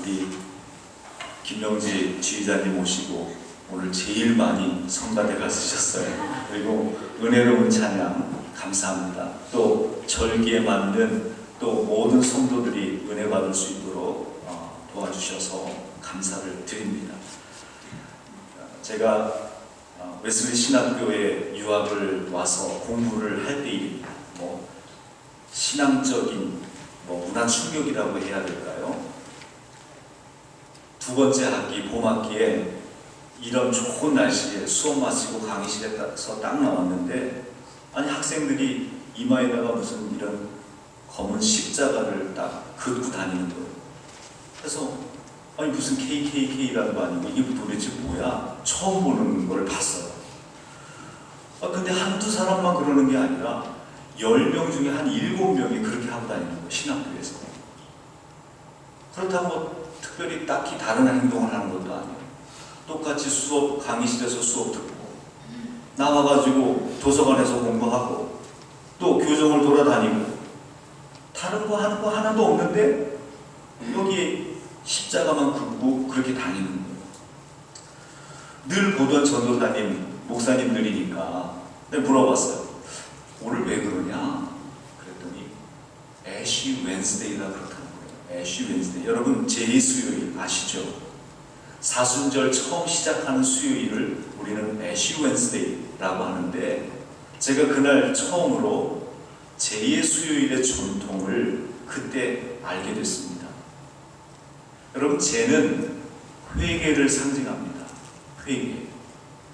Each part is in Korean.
우리 김명지 지휘자님 모시고 오늘 제일 많이 성가대가 쓰셨어요. 그리고 은혜로운 찬양 감사합니다. 또 절기에 맞는 또 모든 성도들이 은혜 받을 수 있도록 도와주셔서 감사를 드립니다. 제가 웨슬리 신학교에 유학을 와서 공부를 할 때입니다. 신앙적인 문화 충격이라고 해야 될까요? 두 번째 학기 봄학기에 이런 좋은 날씨에 수업 마치고 강의실에서 딱 나왔는데 아니 학생들이 이마에다가 무슨 이런 검은 십자가를 딱 긋고 다니는 거예요. 그래서 아니 무슨 KKK라는 거 아니고 이게 도대체 뭐야? 처음 보는 걸 봤어요. 근데 한두 사람만 그러는 게 아니라 10명 중에 한 7명이 그렇게 하고 다니는 거예요. 신학교에서. 그렇다고 특별히 딱히 다른 행동을 하는 것도 아니에요. 똑같이 강의실에서 수업 듣고 나와가지고 도서관에서 공부하고 또 교정을 돌아다니고 다른 거 하는 거 하나도 없는데 여기 십자가만 긋고 그렇게 다니는 거예요. 늘 보던 전도사님, 목사님들이니까 물어봤어요. 오늘 왜 그러냐? 그랬더니 애쉬 웬스데이라 그렇다는 거예요. 애쉬 웬스데이. 여러분 제2수요일 아시죠? 사순절 처음 시작하는 수요일을 우리는 애쉬 웬스데이라고 하는데 제가 그날 처음으로 제2의 수요일의 전통을 그때 알게 됐습니다. 여러분 제는 회개를 상징합니다. 회개.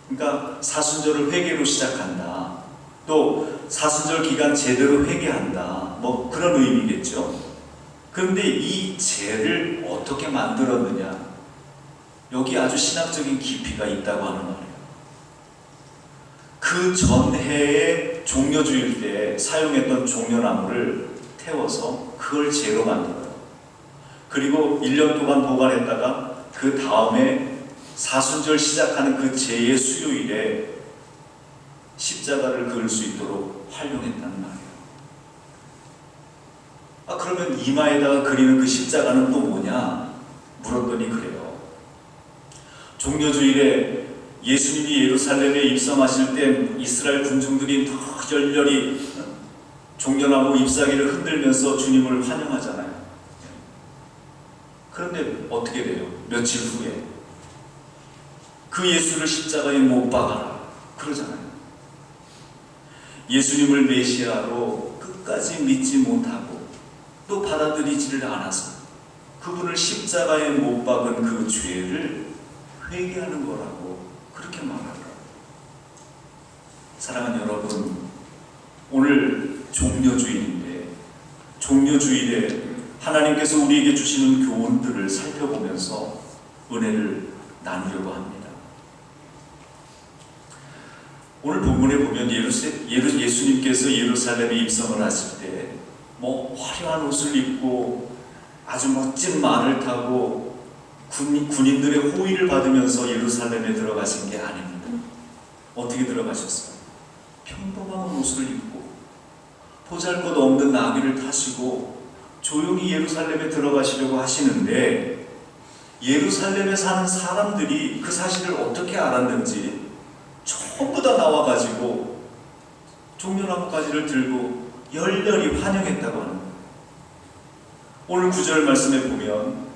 그러니까 사순절을 회개로 시작한다. 또 사순절 기간 제대로 회개한다. 그런 의미겠죠. 그런데 이 제를 어떻게 만들었느냐? 여기 아주 신학적인 깊이가 있다고 하는 말이에요. 그 전해에 종려주일 때 사용했던 종려나무를 태워서 그걸 제로 만들어요. 그리고 1년 동안 보관했다가 그 다음에 사순절 시작하는 그 제2의 수요일에 십자가를 그을 수 있도록 활용했다는 말이에요. 그러면 이마에다가 그리는 그 십자가는 또 뭐냐? 물었더니 그래요. 종려주일에 예수님이 예루살렘에 입성하실 때 이스라엘 군중들이 열렬히 종려나무 잎사귀를 흔들면서 주님을 환영하잖아요. 그런데 어떻게 돼요? 며칠 후에 그 예수를 십자가에 못 박아라 그러잖아요. 예수님을 메시아로 끝까지 믿지 못하고 또 받아들이지를 않아서 그분을 십자가에 못 박은 그 죄를 회개하는 거라고 그렇게 말하더라고요. 사랑하는 여러분, 오늘 종려주일인데 종려주일에 하나님께서 우리에게 주시는 교훈들을 살펴보면서 은혜를 나누려고 합니다. 오늘 본문에 보면 예수님께서 예루살렘에 입성을 하실 때 화려한 옷을 입고 아주 멋진 말을 타고 군인들의 호의를 받으면서 예루살렘에 들어가신 게 아닙니다. 어떻게 들어가셨어요? 평범한 옷을 입고 보잘것없는 나귀를 타시고 조용히 예루살렘에 들어가시려고 하시는데 예루살렘에 사는 사람들이 그 사실을 어떻게 알았는지 전부 다 나와가지고 종려나무가지를 들고 열렬히 환영했다고 하는 거예요. 오늘 9절 말씀에 보면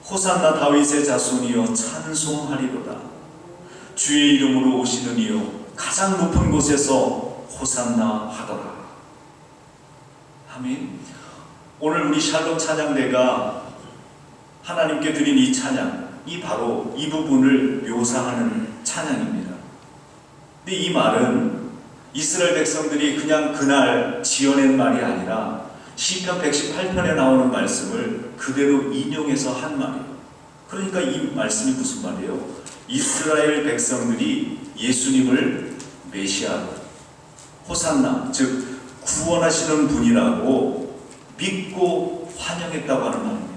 호산나 다윗의 자손이여 찬송하리로다. 주의 이름으로 오시는 이여 가장 높은 곳에서 호산나 하더라. 아멘. 오늘 우리 샬롬 찬양대가 하나님께 드린 이 찬양, 바로 이 부분을 묘사하는 찬양입니다. 근데 이 말은 이스라엘 백성들이 그냥 그날 지어낸 말이 아니라 시편 118편에 나오는 말씀을 그대로 인용해서 한 말이에요. 그러니까 이 말씀이 무슨 말이에요? 이스라엘 백성들이 예수님을 메시아로 호산나, 즉 구원하시는 분이라고 믿고 환영했다고 하는 말입니다.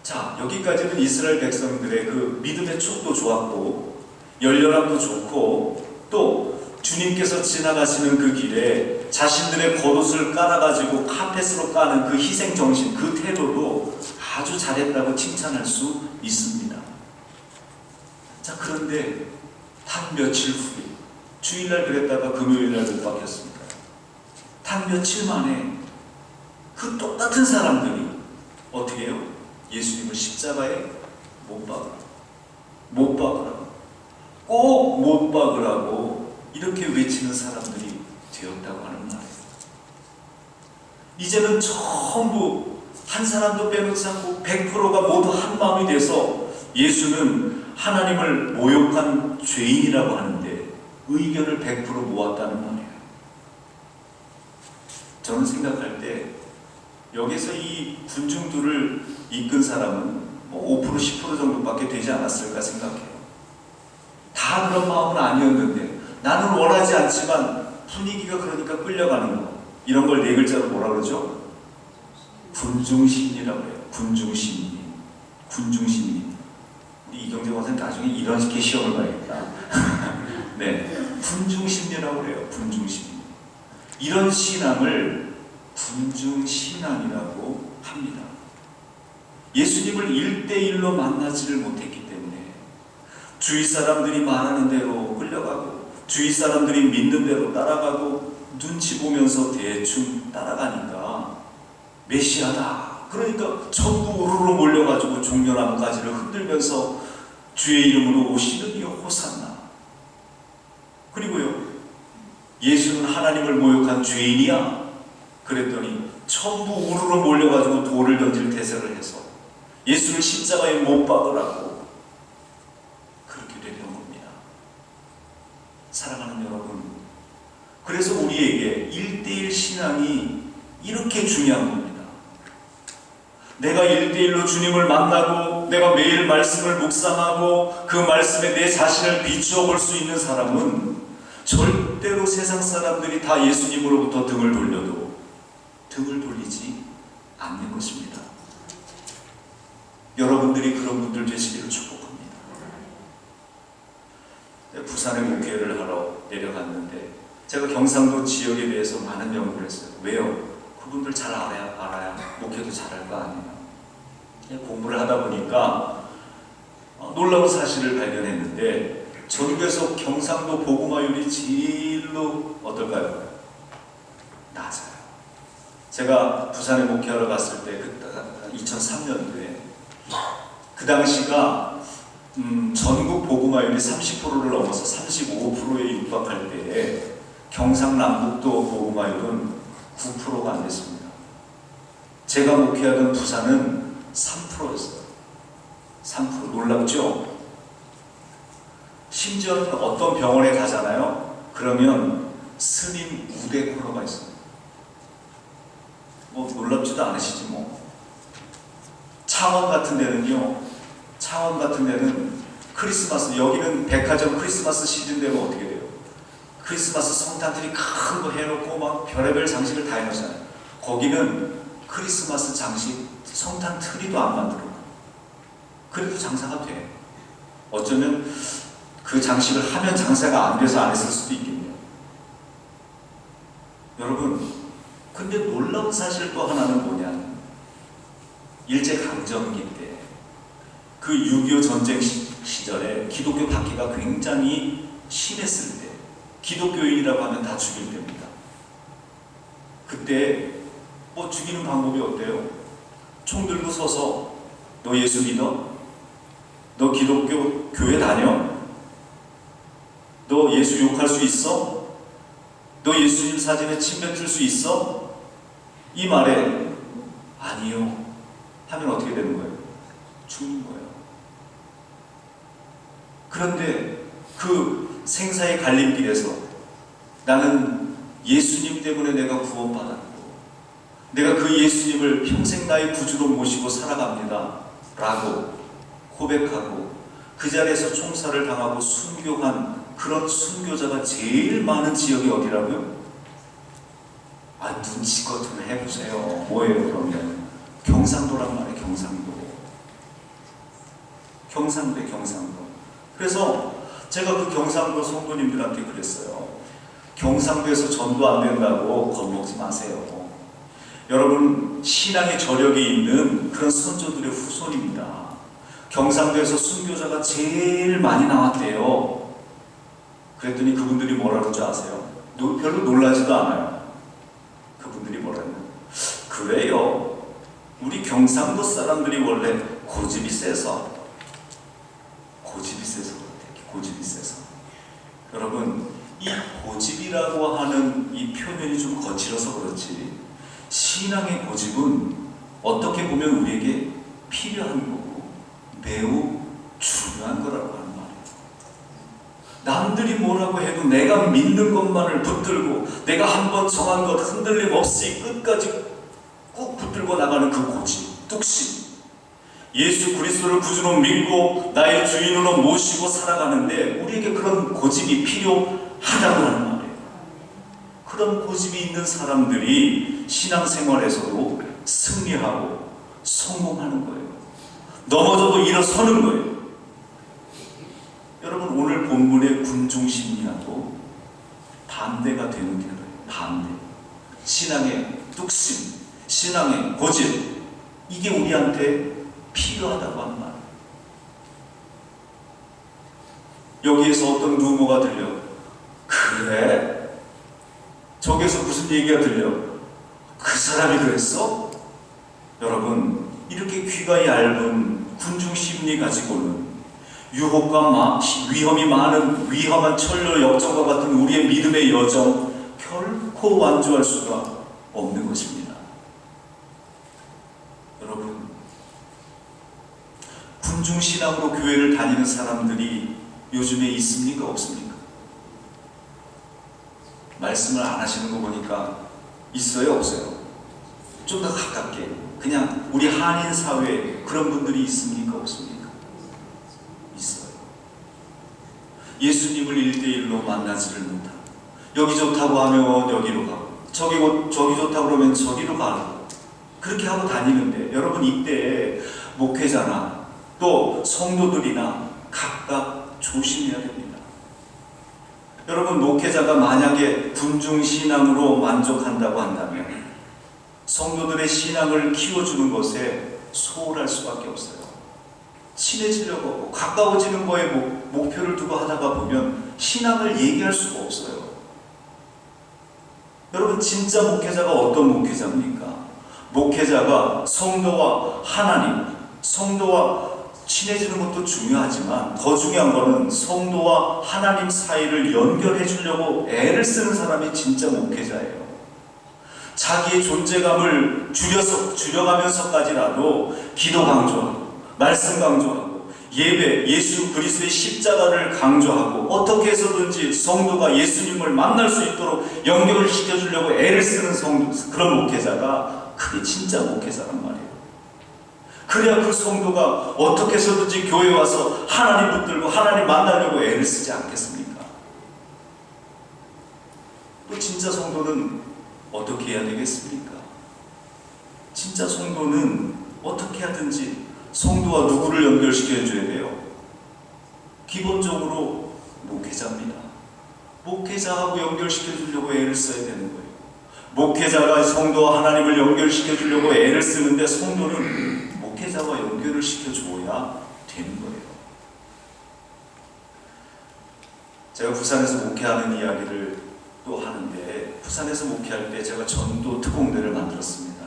자, 여기까지는 이스라엘 백성들의 그 믿음의 촉도 좋았고 열렬함도 좋고 또 주님께서 지나가시는 그 길에 자신들의 겉옷을 깔아가지고 카펫으로 까는 그 희생정신, 그 태도도 아주 잘했다고 칭찬할 수 있습니다. 자, 그런데 단 며칠 후에, 주일날 그랬다가 금요일날 못 바뀌었습니다. 단 며칠 만에 그 똑같은 사람들이 어떻게 해요? 예수님을 십자가에 못 박으라, 못 박으라, 꼭 못 박으라고 이렇게 외치는 사람들이 되었다고 하는 말이에요. 이제는 전부 한 사람도 빼놓지 않고 100%가 모두 한 마음이 돼서 예수는 하나님을 모욕한 죄인이라고 하는데 의견을 100% 모았다는 말이에요. 저는 생각할 때 여기서 이 군중들을 이끈 사람은 뭐 5% 10% 정도밖에 되지 않았을까 생각해요. 다 그런 마음은 아니었는데 나는 원하지 않지만 분위기가 그러니까 끌려가는 거. 이런 걸 네 글자로 뭐라 그러죠? 군중심리라고 해요. 군중심리. 군중심리. 우리 이경재 원사님 나중에 이런 식의 시험을 봐야겠다. 네, 군중심리라고 그래요. 군중심리. 이런 신앙을 군중신앙이라고 합니다. 예수님을 1대1로 만나지를 못했기 때문에 주위 사람들이 말하는 대로 끌려가고 주위 사람들이 믿는 대로 따라가고 눈치 보면서 대충 따라가니까 메시아다. 그러니까 전부 우르르 몰려가지고 종려나무가지를 흔들면서 주의 이름으로 오시는 이여 호산나. 그리고요, 예수는 하나님을 모욕한 죄인이야? 그랬더니 전부 우르르 몰려가지고 돌을 던질 태세를 해서 예수를 십자가에 못 박으라고 그렇게 됐던 겁니다. 사랑하는 여러분, 그래서 우리에게 1대1 신앙이 이렇게 중요한 겁니다. 내가 1대1로 주님을 만나고 내가 매일 말씀을 묵상하고 그 말씀에 내 자신을 비추어 볼 수 있는 사람은 절대로 세상 사람들이 다 예수님으로부터 등을 돌려도 등을 돌리지 않는 것입니다. 여러분들이 그런 분들 되시기를 축복합니다. 부산에 목회를 하러 내려갔는데 제가 경상도 지역에 대해서 많은 연구를 했어요. 왜요? 그분들 잘 알아야 목회도 잘할 거 아니에요. 공부를 하다 보니까 놀라운 사실을 발견했는데 전국에서 경상도 복음화율이 제일로 어떨까요? 낮아요. 제가 부산에 목회하러 갔을 때 2003년도에 그 당시가 전국 복음화율이 30%를 넘어서 35%에 육박할 때에 경상남북도 복음화율은 9%가 안 됐습니다. 제가 목회하던 부산은 3%였어요. 3%. 놀랍죠? 심지어는 어떤 병원에 가잖아요. 그러면 스님 우대 코너가 있어요. 뭐 놀랍지도 않으시지 뭐. 창원 같은 데는 크리스마스, 여기는 백화점 크리스마스 시즌 되면 어떻게 돼요? 크리스마스 성탄트리 큰 거 해놓고 막 별의별 장식을 다 해놓잖아요. 거기는 크리스마스 장식 성탄트리도 안 만들고 그래도 장사가 돼. 어쩌면 그 장식을 하면 장사가 안 돼서 안 했을 수도 있겠네요. 여러분, 근데 놀라운 사실 또 하나는 뭐냐? 일제강점기 때 그 6.25 전쟁 시절에 기독교 박해가 굉장히 심했을 때 기독교인이라고 하면 다 죽일 때입니다. 그때 뭐 죽이는 방법이 어때요? 총 들고 서서 너 예수 믿어? 너 기독교 교회 다녀? 너 예수 욕할 수 있어? 너 예수님 사진에 침 뱉을 수 있어? 이 말에 아니요 하면 어떻게 되는 거예요? 죽는 거예요. 그런데 그 생사의 갈림길에서 나는 예수님 때문에 내가 구원받았고 내가 그 예수님을 평생 나의 구주로 모시고 살아갑니다 라고 고백하고 그 자리에서 총살을 당하고 순교한 그런 순교자가 제일 많은 지역이 어디라고요? 눈치껏 좀 해보세요. 뭐예요 그러면? 경상도란 말이에요. 경상도. 그래서 제가 그 경상도 성도님들한테 그랬어요. 경상도에서 전도 안 된다고 겁먹지 마세요. 여러분, 신앙의 저력이 있는 그런 선조들의 후손입니다. 경상도에서 순교자가 제일 많이 나왔대요. 그랬더니 그분들이 뭐라 그러는지 아세요? 별로 놀라지도 않아요. 그분들이 뭐라 했나요? 그래요. 우리 경상도 사람들이 원래 고집이 세서 그렇대. 고집이 세서. 여러분, 이 고집이라고 하는 이 표현이 좀 거칠어서 그렇지, 신앙의 고집은 어떻게 보면 우리에게 필요한 거고 매우 중요한 거라고 하는 말이에요. 남들이 뭐라고 해도 내가 믿는 것만을 붙들고 내가 한번 정한 것 흔들림 없이 끝까지 꾹 붙들고 나가는 그 고집, 뚝심. 예수 그리스도를 구주로 믿고 나의 주인으로 모시고 살아가는데 우리에게 그런 고집이 필요하다고 하는 말이에요. 그런 고집이 있는 사람들이 신앙생활에서도 승리하고 성공하는 거예요. 넘어져도 일어서는 거예요. 여러분, 오늘 본문의 군중심리하고 반대가 되는 게 그래요. 반대. 신앙의 뚝심, 신앙의 고집, 이게 우리한테 필요하다고 하는 말이에요. 여기에서 어떤 루머가 들려. 그래? 저기에서 무슨 얘기가 들려. 그 사람이 그랬어? 여러분, 이렇게 귀가 얇은 군중심리 가지고는 유혹과 위험이 많은 위험한 철로 역정과 같은 우리의 믿음의 여정 결코 완주할 수가 없는 것입니다. 여러분, 군중신앙으로 교회를 다니는 사람들이 요즘에 있습니까? 없습니까? 말씀을 안 하시는 거 보니까 있어요? 없어요? 좀 더 가깝게, 그냥 우리 한인 사회에 그런 분들이 있습니까? 없습니까? 있어요. 예수님을 1대1로 만나지를 못하고, 여기 좋다고 하면 여기로 가고, 저기 좋다고 그러면 저기로 가고, 그렇게 하고 다니는데, 여러분, 이때 목회자나 또 성도들이나 각각 조심해야 됩니다. 여러분, 목회자가 만약에 군중신앙으로 만족한다고 한다면 성도들의 신앙을 키워주는 것에 소홀할 수밖에 없어요. 친해지려고 하고 가까워지는 거에 목표를 두고 하다가 보면 신앙을 얘기할 수가 없어요. 여러분, 진짜 목회자가 어떤 목회자입니까? 목회자가 성도와 하나님, 성도와 친해지는 것도 중요하지만 더 중요한 것은 성도와 하나님 사이를 연결해 주려고 애를 쓰는 사람이 진짜 목회자예요. 자기의 존재감을 줄여가면서까지라도 기도 강조하고 말씀 강조하고 예배, 예수 그리스도의 십자가를 강조하고 어떻게 해서든지 성도가 예수님을 만날 수 있도록 연결을 시켜주려고 애를 쓰는 그런 목회자가 그게 진짜 목회자란 말이에요. 그래야 그 성도가 어떻게 해서든지 교회에 와서 하나님 붙들고 하나님 만나려고 애를 쓰지 않겠습니까? 또 진짜 성도는 어떻게 해야 되겠습니까? 진짜 성도는 어떻게 하든지 성도와 누구를 연결시켜 줘야 돼요? 기본적으로 목회자입니다. 목회자하고 연결시켜 주려고 애를 써야 되는 거예요. 목회자가 성도와 하나님을 연결시켜 주려고 애를 쓰는데 성도는 목회자와 연결을 시켜줘야 되는 거예요. 제가 부산에서 목회하는 이야기를 또 하는데, 부산에서 목회할 때 제가 전도 특공대를 만들었습니다.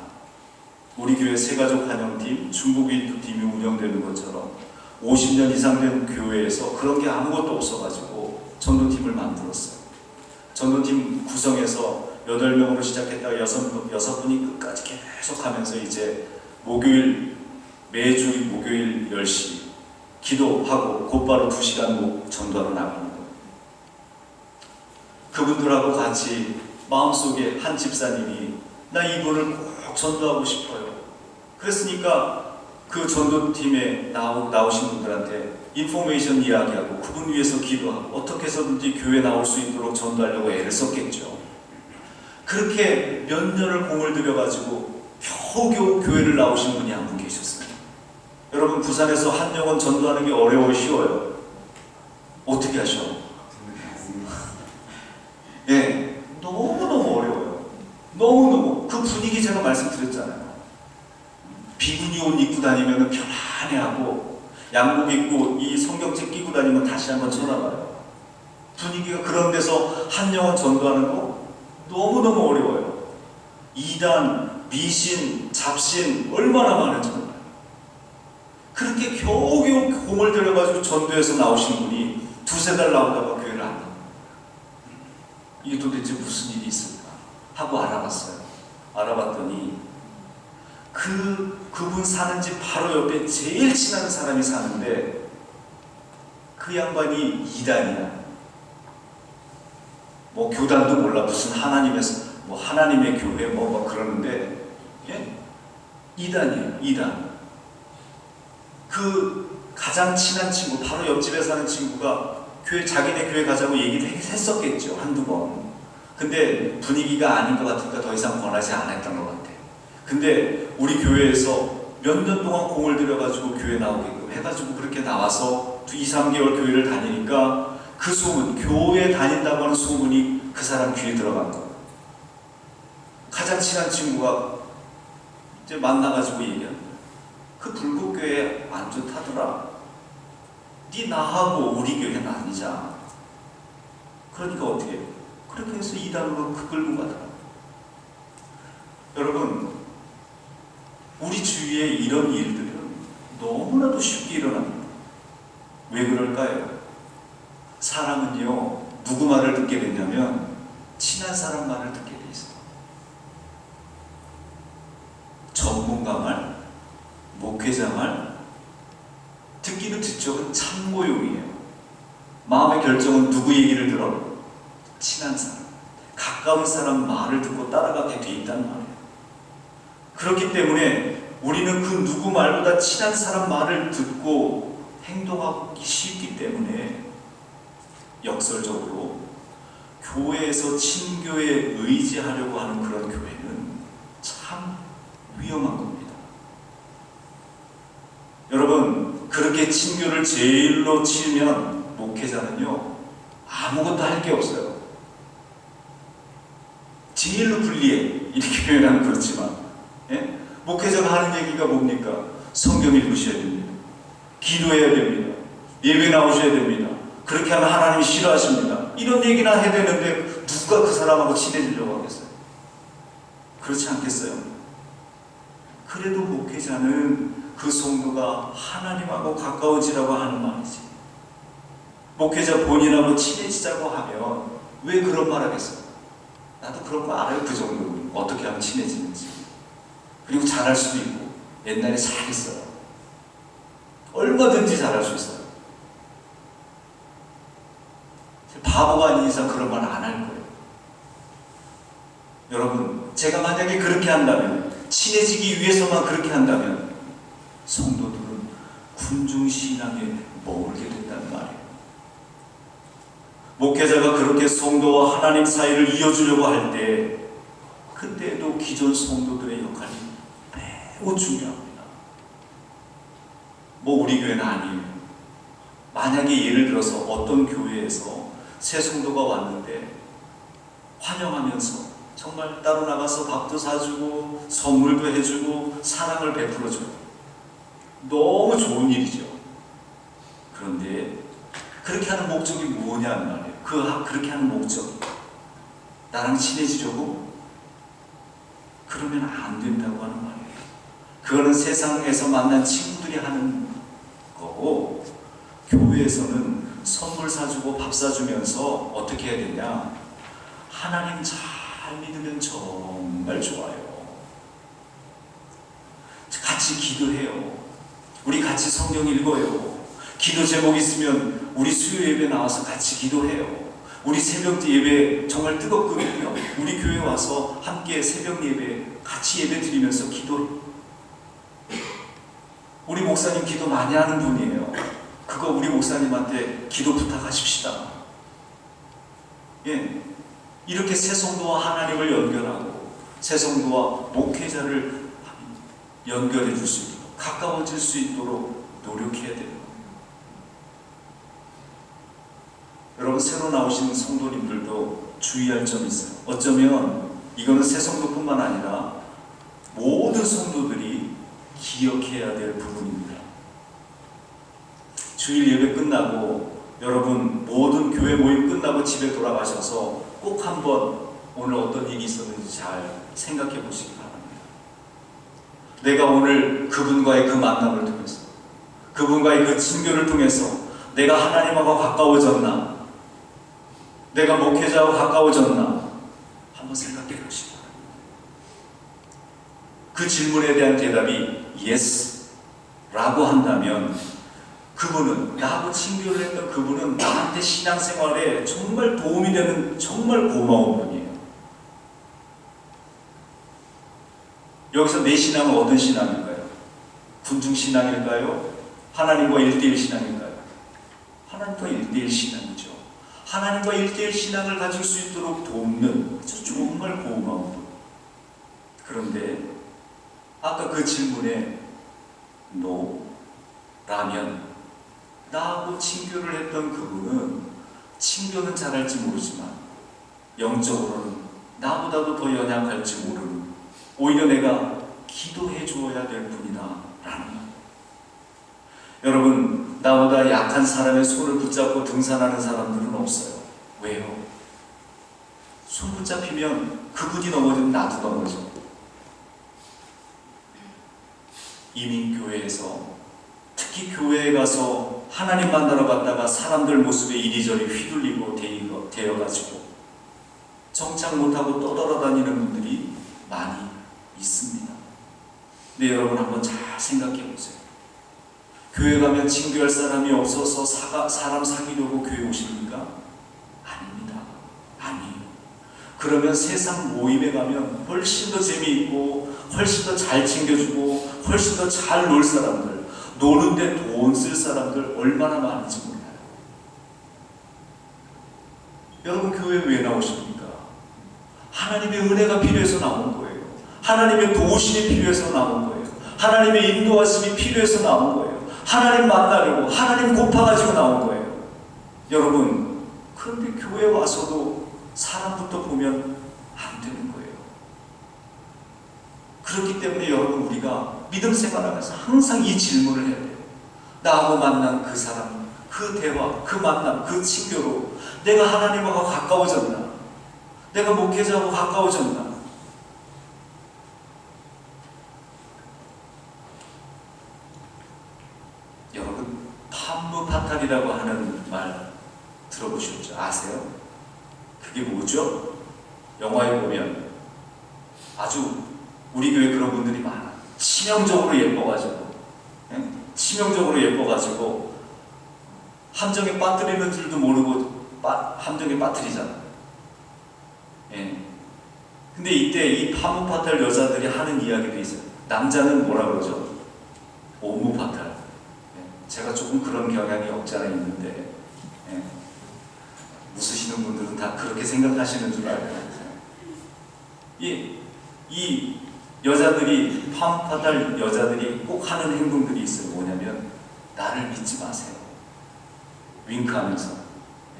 우리 교회 세가족 환영팀, 중국 인도팀이 운영되는 것처럼 50년 이상 된 교회에서 그런 게 아무것도 없어가지고 전도팀을 만들었어요. 전도팀 구성해서 8명으로 시작했다가 6분이 끝까지 계속 하면서 이제 매주 목요일 10시 기도하고 곧바로 2시간 전도하러 나가는 거예요. 그분들하고 같이 마음속에 한 집사님이 나 이분을 꼭 전도하고 싶어요. 그랬으니까 그 전도팀에 나오신 분들한테 인포메이션 이야기하고 그분 위해서 기도하고 어떻게 해서든지 교회 나올 수 있도록 전도하려고 애를 썼겠죠. 그렇게 몇 년을 공을 들여가지고 겨우겨우 교회를 나오신 분이 한 분 계셨어요. 여러분, 부산에서 한 영혼 전도하는 게 어려워요, 쉬워요? 어떻게 하셔? 예, 너무너무 어려워요. 너무너무. 그 그 분위기 제가 말씀드렸잖아요. 비구니 옷 입고 다니면 편안해하고 양복 입고 이 성경책 끼고 다니면 다시 한번 쳐다봐요. 분위기가 그런 데서 한 영혼 전도하는 거 너무너무 어려워요. 이단, 미신, 잡신 얼마나 많은지 몰라요. 그렇게 겨우겨우 공을 들여가지고 전도해서 나오신 분이 두세 달 나오다가 교회를 안 나와요. 이게 도대체 무슨 일이 있을까 하고 알아봤어요. 알아봤더니 그분 사는 집 바로 옆에 제일 친한 사람이 사는데 그 양반이 이단이야. 뭐 교단도 몰라. 무슨 하나님에서 뭐 하나님의 교회 뭐 그러는데 예? 이단이에요. 이단. 그 가장 친한 친구, 바로 옆집에 사는 친구가 자기네 교회 가자고 얘기를 했었겠죠. 한두 번. 근데 분위기가 아닌 것 같으니까 더 이상 권하지 않았던 것 같아요. 근데 우리 교회에서 몇 년 동안 공을 들여가지고 교회 나오게끔 해가지고 그렇게 나와서 2, 3개월 교회를 다니니까 그 소문, 교회 다닌다고 하는 소문이 그 사람 귀에 들어간 거예요. 가장 친한 친구가 이제 만나가지고 얘기하는 거예요. 그 불국교회 안 좋다더라. 네 나하고 우리 교회는 아니잖아. 그러니까 어떻게 해요? 그렇게 해서 이단으로 끌고 가더라. 여러분, 우리 주위에 이런 일들은 너무나도 쉽게 일어납니다. 왜 그럴까요? 사람은요, 누구 말을 듣게 되냐면 친한 사람 말을 듣게 돼 있어요. 전문가 말, 목회자 말, 듣기는 듣죠. 참고용이에요. 마음의 결정은 누구 얘기를 들어? 친한 사람, 가까운 사람 말을 듣고 따라가게 돼 있단 말이에요. 그렇기 때문에 우리는 그 누구 말보다 친한 사람 말을 듣고 행동하기 쉽기 때문에 역설적으로 교회에서 친교에 의지하려고 하는 그런 교회는 참 위험한 겁니다. 여러분, 그렇게 친교를 제일로 치면 목회자는요 아무것도 할 게 없어요. 제일로 불리해. 이렇게 표현하면 그렇지만 예? 목회자가 하는 얘기가 뭡니까? 성경 읽으셔야 됩니다. 기도해야 됩니다. 예배 나오셔야 됩니다. 그렇게 하면 하나님이 싫어하십니다. 이런 얘기나 해야 되는데 누가 그 사람하고 친해지려고 하겠어요? 그렇지 않겠어요? 그래도 목회자는 그 성도가 하나님하고 가까워지라고 하는 말이지. 목회자 본인하고 친해지자고 하면 왜 그런 말 하겠어요? 나도 그런 거 알아요. 그 정도는 어떻게 하면 친해지는지. 그리고 잘할 수도 있고 옛날에 잘했어요. 얼마든지 잘할 수 있어요. 바보가 아닌 이상 그런 말 안 할 거예요. 여러분, 제가 만약에 그렇게 한다면, 친해지기 위해서만 그렇게 한다면 성도들은 군중신앙에 머물게 된다는 말이에요. 목회자가 그렇게 성도와 하나님 사이를 이어주려고 할 때 그때도 기존 성도들의 역할이 매우 중요합니다. 뭐 우리 교회는 아니에요. 만약에 예를 들어서 어떤 교회에서 새 성도가 왔는데 환영하면서 정말 따로 나가서 밥도 사주고 선물도 해주고 사랑을 베풀어줘요. 너무 좋은 일이죠. 그런데 그렇게 하는 목적이 뭐냐는 말이에요. 그렇게 하는 목적, 나랑 친해지려고? 그러면 안 된다고 하는 말이에요. 그거는 세상에서 만난 친구들이 하는 거고, 교회에서는 선물 사주고 밥 사주면서 어떻게 해야 되냐? 하나님 잘 믿으면 정말 좋아요. 같이 기도해요. 우리 같이 성경 읽어요. 기도 제목 있으면 우리 수요 예배 나와서 같이 기도해요. 우리 새벽 예배 정말 뜨겁거든요. 우리 교회 와서 함께 새벽 예배 같이 예배 드리면서 기도. 우리 목사님 기도 많이 하는 분이에요. 그거 우리 목사님한테 기도 부탁하십시다. 예, 이렇게 새 성도와 하나님을 연결하고 새 성도와 목회자를 연결해 줄 수 있도록 가까워질 수 있도록 노력해야 돼요. 여러분, 새로 나오시는 성도님들도 주의할 점이 있어요. 어쩌면 이거는 새 성도뿐만 아니라 모든 성도들이 기억해야 될 부분입니다. 주일 예배 끝나고 여러분 모든 교회 모임 끝나고 집에 돌아가셔서 꼭 한번 오늘 어떤 일이 있었는지 잘 생각해 보시기 바랍니다. 내가 오늘 그분과의 그 만남을 통해서, 그분과의 그 친교를 통해서 내가 하나님하고 가까워졌나? 내가 목회자하고 가까워졌나? 한번 생각해 보시기 바랍니다. 그 질문에 대한 대답이 yes 라고 한다면 그분은, 나하고 친교를 했던 그분은 나한테 신앙생활에 정말 도움이 되는 정말 고마운 분이에요. 여기서 내 신앙은 어떤 신앙일까요? 군중신앙일까요? 하나님과 1대1 신앙일까요? 하나님과 1대1 신앙이죠. 하나님과 1대1 신앙을 가질 수 있도록 돕는 정말 고마운 분. 그런데 아까 그 질문에 no 라면 나하고 친교를 했던 그분은 친교는 잘할지 모르지만 영적으로는 나보다도 더 연약할지 모르는, 오히려 내가 기도해 주어야 될 분이다 라는 말. 여러분, 나보다 약한 사람의 손을 붙잡고 등산하는 사람들은 없어요. 왜요? 손 붙잡히면 그분이 넘어지면 나도 넘어져. 이민교회에서, 특히 교회에 가서 하나님 만나러 갔다가 사람들 모습에 이리저리 휘둘리고 되어가지고 정착 못하고 떠돌아다니는 분들이 많이 있습니다. 근데 여러분 한번 잘 생각해 보세요. 교회 가면 친교할 사람이 없어서 사람 사귀려고 교회 오십니까? 아닙니다. 아니에요. 그러면 세상 모임에 가면 훨씬 더 재미있고 훨씬 더 잘 챙겨주고 훨씬 더 잘 놀 사람들, 노는데 돈 쓸 사람들 얼마나 많은지 몰라요. 여러분 교회 왜 나오십니까? 하나님의 은혜가 필요해서 나온 거예요. 하나님의 도우심이 필요해서 나온 거예요. 하나님의 인도하심이 필요해서 나온 거예요. 하나님 만나려고, 하나님 고파가지고 나온 거예요. 여러분, 그런데 교회 와서도 사람부터 보면 안 되는 거예요. 그렇기 때문에 여러분, 우리가 믿음 생활하면서 항상 이 질문을 해야 돼요. 나하고 만난 그 사람, 그 대화, 그 만남, 그 친교로 내가 하나님하고 가까워졌나? 내가 목회자하고 가까워졌나? 여러분, 판무파탈이라고 하는 말 들어보셨죠? 아세요? 그게 뭐죠? 영화에 보면 아주 우리 교회 그런 분들이 많아. 치명적으로 예뻐가지고, 치명적으로 예뻐가지고 함정에 빠뜨리는 줄도 모르고 함정에 빠뜨리잖아. 예. 근데 이때 이 파무파탈 여자들이 하는 이야기도 있어요. 남자는 뭐라 그러죠? 오무파탈. 예. 제가 조금 그런 경향이 없지 않아 있는데, 예. 웃으시는 분들은 다 그렇게 생각하시는 줄 알아요. 이 여자들이, 파무파탈 여자들이 꼭 하는 행동들이 있어요. 뭐냐면 나를 믿지 마세요. 윙크하면서,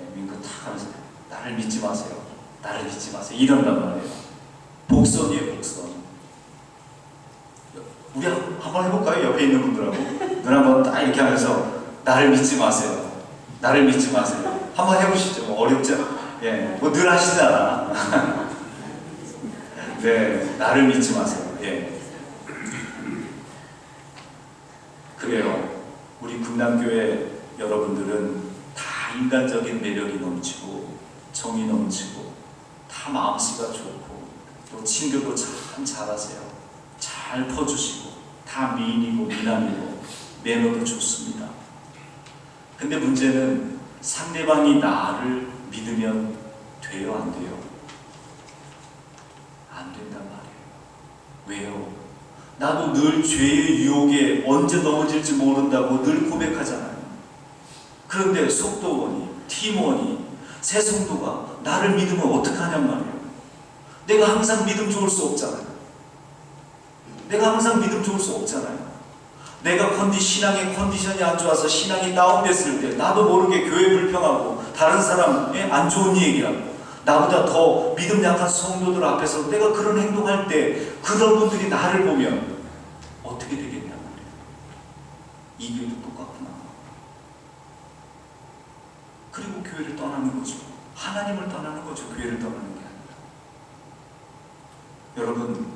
예, 윙크 탁 하면서 나를 믿지 마세요. 나를 믿지 마세요. 이런단 말이에요. 복선이에요, 복선. 우리 한번 해볼까요? 옆에 있는 분들하고 눈 한번 딱 이렇게 하면서 나를 믿지 마세요. 나를 믿지 마세요. 한번 해보시죠. 뭐 어렵죠? 예, 뭐 늘 하시잖아. 네, 나를 믿지 마세요. 예. 그래요. 우리 금남교회 여러분들은 다 인간적인 매력이 넘치고 정이 넘치고 다 마음씨가 좋고 또 친교도 참 잘하세요. 잘 퍼주시고 다 미인이고 미남이고 매너도 좋습니다. 근데 문제는 상대방이 나를 믿으면 돼요, 안 돼요? 안 된단 말이에요. 왜요? 나도 늘 죄의 유혹에 언제 넘어질지 모른다고 늘 고백하잖아요. 그런데 속도원이, 팀원이, 새 성도가 나를 믿으면 어떡하냔 말이에요. 내가 항상 믿음 좋을 수 없잖아요. 내가 항상 믿음 좋을 수 없잖아요. 내가 신앙의 컨디션이 안 좋아서 신앙이 다운됐을 때 나도 모르게 교회 불평하고 다른 사람에 안 좋은 얘기하고 나보다 더 믿음 약한 성도들 앞에서 내가 그런 행동할 때 그런 분들이 나를 보면 어떻게 되겠냐고. 이 교회도 똑같구나. 그리고 교회를 떠나는 거죠. 하나님을 떠나는 거죠. 교회를 떠나는 게 아니라. 여러분,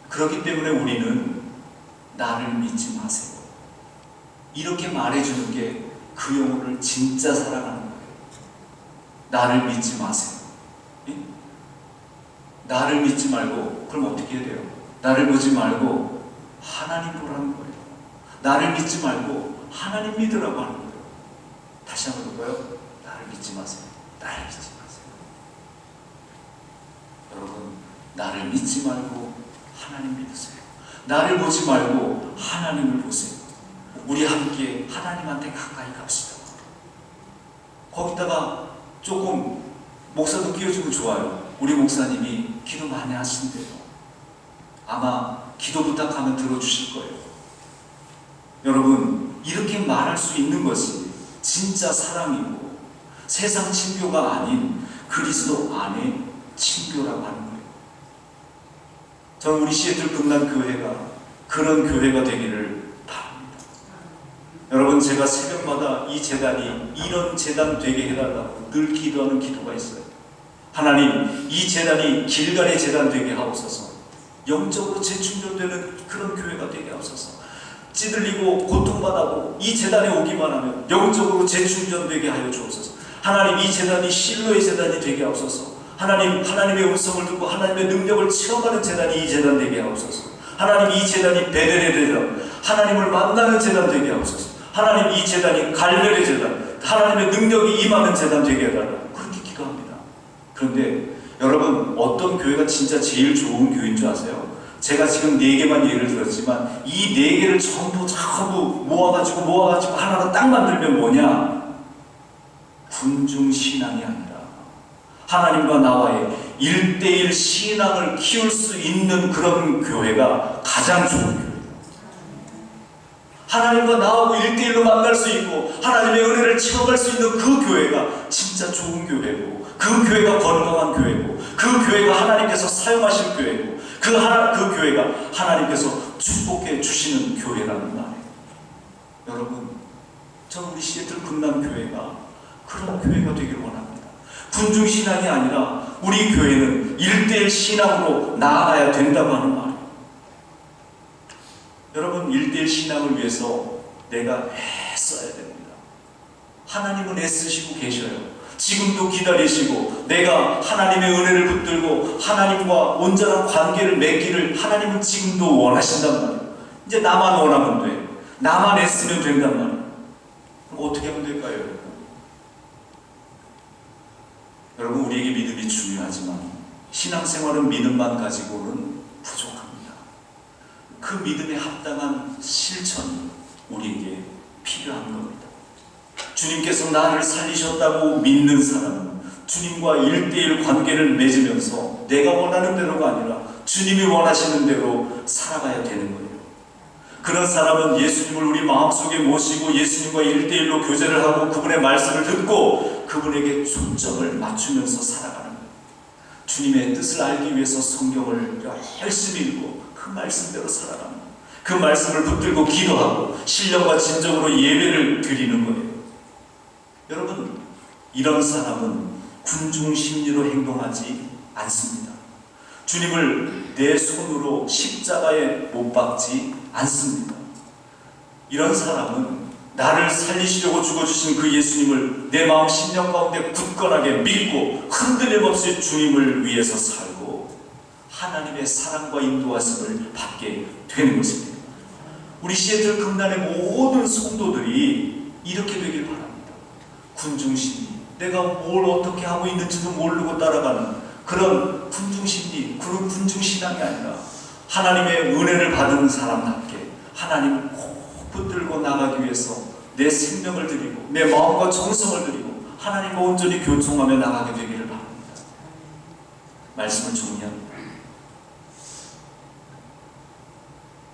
그렇기 때문에 우리는 나를 믿지 마세요. 이렇게 말해주는 게 그 영혼을 진짜 사랑하는 거예요. 나를 믿지 마세요. 예? 나를 믿지 말고, 그럼 어떻게 해야 돼요? 나를 보지 말고 하나님 보라는 거예요. 나를 믿지 말고 하나님 믿으라고 하는 거예요. 다시 한번 볼까요? 나를 믿지 마세요. 나를 믿지 마세요. 여러분, 나를 믿지 말고 하나님 믿으세요. 나를 보지 말고 하나님을 보세요. 우리 함께 하나님한테 가까이 갑시다. 거기다가 조금 목사도 끼워주면 좋아요. 우리 목사님이 기도 많이 하신대요. 아마 기도 부탁하면 들어주실 거예요. 여러분, 이렇게 말할 수 있는 것이 진짜 사랑이고 세상 친교가 아닌 그리스도 안의 친교라고 하는 거예요. 저는 우리 시애틀 금남교회가 그런 교회가 되기를 바랍니다. 여러분, 제가 새벽마다 이 재단이 이런 재단 되게 해달라고 늘 기도하는 기도가 있어요. 하나님, 이 재단이 길갈의 재단 되게 하옵소서. 영적으로 재충전되는 그런 교회가 되게 하옵소서. 찌들리고 고통받아도 이 재단에 오기만 하면 영적으로 재충전되게 하여 주옵소서. 하나님, 이 재단이 실로의 재단이 되게 하옵소서. 하나님, 하나님의 음성을 듣고 하나님의 능력을 체험하는 재단이 이 재단 되게 하옵소서. 하나님, 이 재단이 베델의 재단, 하나님을 만나는 재단 되게 하옵소서. 하나님, 이 재단이 갈멜의 재단, 하나님의 능력이 임하는 재단 되게 해달라고 그렇게 기도합니다. 그런데 여러분, 어떤 교회가 진짜 제일 좋은 교회인 줄 아세요? 제가 지금 4개만 예를 들었지만 이 4개를 전부 모아가지고 하나로 딱 만들면 뭐냐? 군중신앙이 아니라 하나님과 나와의 1:1 신앙을 키울 수 있는 그런 교회가 가장 좋은 교회예요. 하나님과 나하고 1:1로 만날 수 있고 하나님의 은혜를 체험할 수 있는 그 교회가 진짜 좋은 교회고, 그 교회가 건강한 교회고, 그 교회가 하나님께서 사용하실 교회고, 그 교회가 하나님께서 축복해 주시는 교회라는 말이에요. 여러분, 저는 우리 시애틀 금남교회가 그런 교회가 되기를 원합니다. 군중신앙이 아니라 우리 교회는 1:1 신앙으로 나아가야 된다고 하는 말이에요. 여러분, 1:1 신앙을 위해서 내가 애써야 됩니다. 하나님은 애쓰시고 계셔요. 지금도 기다리시고 내가 하나님의 은혜를 붙들고 하나님과 온전한 관계를 맺기를 하나님은 지금도 원하신단 말이에요. 이제 나만 원하면 돼. 나만 애쓰면 된단 말이에요. 그럼 어떻게 하면 될까요, 여러분? 여러분, 우리에게 믿음이 중요하지만 신앙생활은 믿음만 가지고는 부족합니다. 그 믿음에 합당한 실천이 우리에게 필요한 겁니다. 주님께서 나를 살리셨다고 믿는 사람은 주님과 1:1 관계를 맺으면서 내가 원하는 대로가 아니라 주님이 원하시는 대로 살아가야 되는 거예요. 그런 사람은 예수님을 우리 마음속에 모시고 예수님과 1:1로 교제를 하고 그분의 말씀을 듣고 그분에게 초점을 맞추면서 살아가는 거예요. 주님의 뜻을 알기 위해서 성경을 열심히 읽고 그 말씀대로 살아가는 거예요. 그 말씀을 붙들고 기도하고 신령과 진정으로 예배를 드리는 거예요. 여러분, 이런 사람은 군중심리로 행동하지 않습니다. 주님을 내 손으로 십자가에 못 박지 않습니다. 이런 사람은 나를 살리시려고 죽어주신 그 예수님을 내 마음 심령 가운데 굳건하게 믿고 흔들림 없이 주님을 위해서 살고 하나님의 사랑과 인도하심을 받게 되는 것입니다. 우리 시애틀 금단의 모든 성도들이 이렇게 되길 바랍니다. 군중심리, 내가 뭘 어떻게 하고 있는지도 모르고 따라가는 그런 군중심리, 그런 군중신앙이 아니라 하나님의 은혜를 받은 사람답게 하나님을 꼭 붙들고 나가기 위해서 내 생명을 드리고 내 마음과 정성을 드리고 하나님과 온전히 교통하며 나가게 되기를 바랍니다. 말씀을 정리합니다.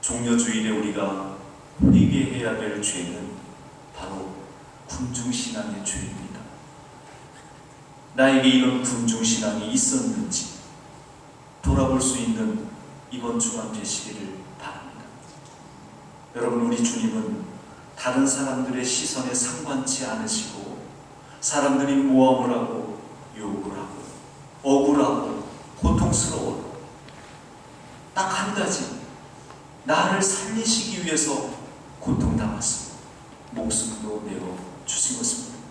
종려주일에 우리가 회개해야 될 죄는 바로 군중신앙의 죄입니다. 나에게 이런 군중신앙이 있었는지 돌아볼 수 있는 이번 주간 되시기를 바랍니다. 여러분, 우리 주님은 다른 사람들의 시선에 상관치 않으시고 사람들이 모함을 하고 욕을 하고 억울하고 고통스러워 딱 한 가지, 나를 살리시기 위해서 고통당했습니다. 목숨도 내어 주신 것입니다.